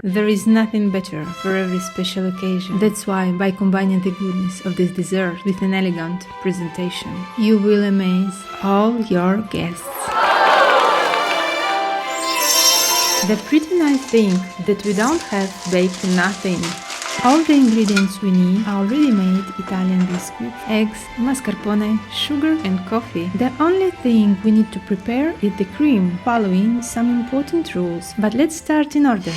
There is nothing better for every special occasion. That's why, by combining the goodness of this dessert with an elegant presentation, you will amaze all your guests. The pretty nice thing that we don't have baked nothing. All the ingredients we need are already made Italian biscuits, eggs, mascarpone, sugar and coffee. The only thing we need to prepare is the cream, following some important rules. But let's start in order.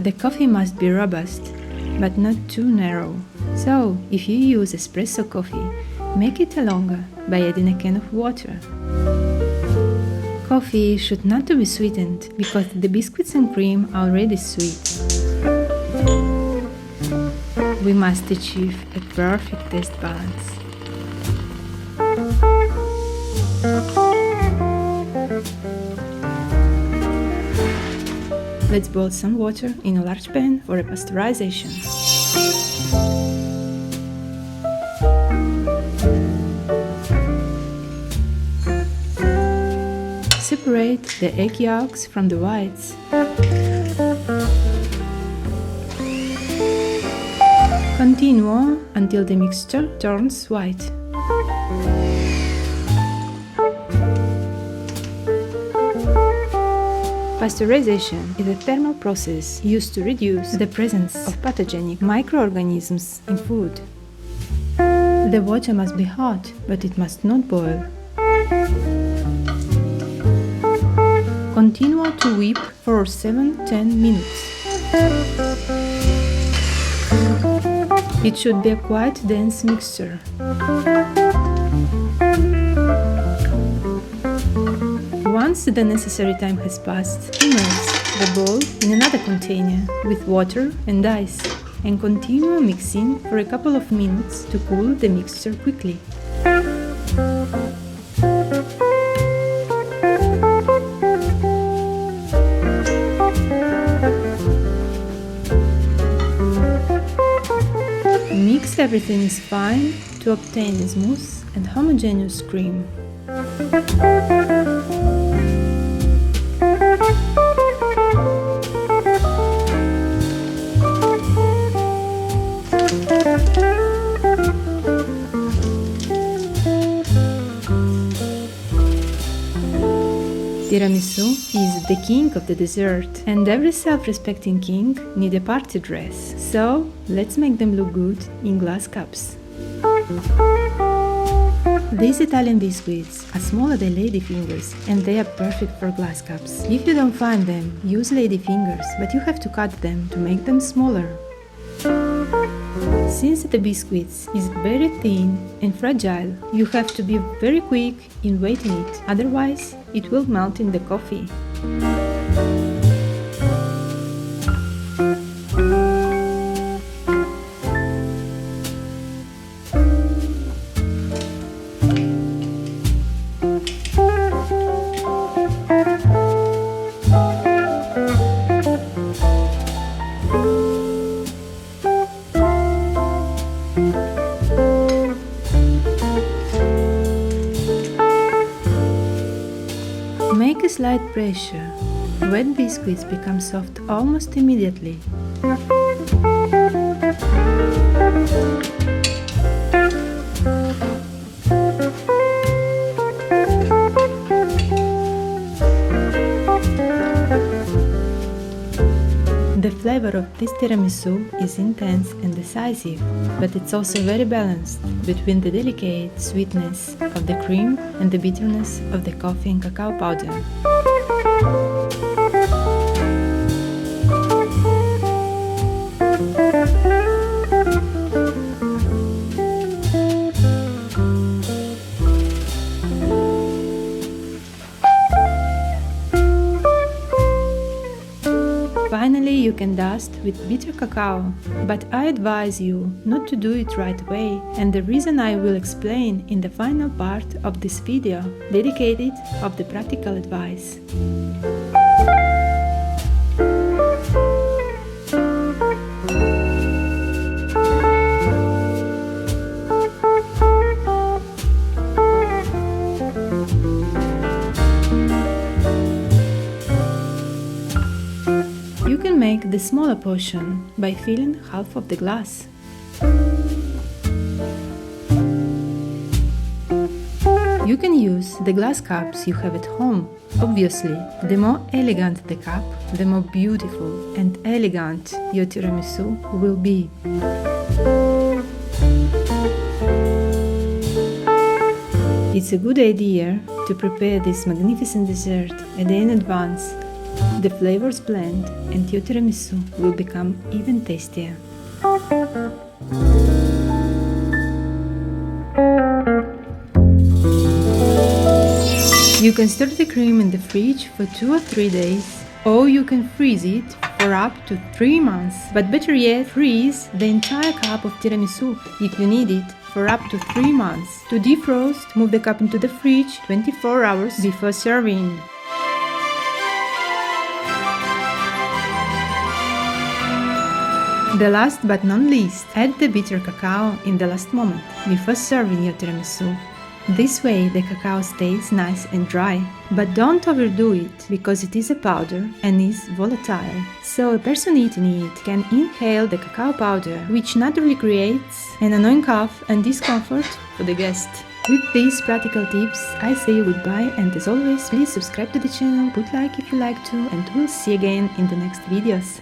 The coffee must be robust, but not too narrow. So, if you use espresso coffee, make it longer by adding a can of water. Coffee should not be sweetened, because the biscuits and cream are already sweet. We must achieve a perfect taste balance. Let's boil some water in a large pan for a pasteurization. Separate the egg yolks from the whites. Continue until the mixture turns white. Pasteurization is a thermal process used to reduce the presence of pathogenic microorganisms in food. The water must be hot, but it must not boil. Continue to whip for 7–10 minutes. It should be a quite dense mixture. Once the necessary time has passed, immerse the bowl in another container with water and ice and continue mixing for a couple of minutes to cool the mixture quickly. Mix everything is fine to obtain a smooth and homogeneous cream. Tiramisu is the king of the dessert, and every self-respecting king needs a party dress. So, let's make them look good in glass cups. These Italian biscuits are smaller than ladyfingers, and they are perfect for glass cups. If you don't find them, use ladyfingers, but you have to cut them to make them smaller. Since the biscuits is very thin and fragile, you have to be very quick in weighting it, otherwise it will melt in the coffee. Make a slight pressure. Wet biscuits become soft almost immediately. The flavor of this tiramisu is intense and decisive, but it's also very balanced between the delicate sweetness of the cream and the bitterness of the coffee and cacao powder. Finally, you can dust with bitter cacao, but I advise you not to do it right away, and the reason I will explain in the final part of this video, dedicated of the practical advice. make the smaller portion by filling half of the glass. You can use the glass cups you have at home. Obviously, the more elegant the cup, the more beautiful and elegant your tiramisu will be. It's a good idea to prepare this magnificent dessert a day in advance. The flavors blend and your tiramisu will become even tastier. You can store the cream in the fridge for 2 or 3 days, or you can freeze it for up to 3 months. But better yet, freeze the entire cup of tiramisu if you need it for up to 3 months. To defrost, move the cup into the fridge 24 hours before serving. The last but not least, add the bitter cacao in the last moment before serving your tiramisu. This way the cacao stays nice and dry, but don't overdo it because it is a powder and is volatile. So a person eating it can inhale the cacao powder, which naturally creates an annoying cough and discomfort for the guest. With these practical tips, I say you goodbye, and as always, please subscribe to the channel, put like if you like to, and we'll see you again in the next videos.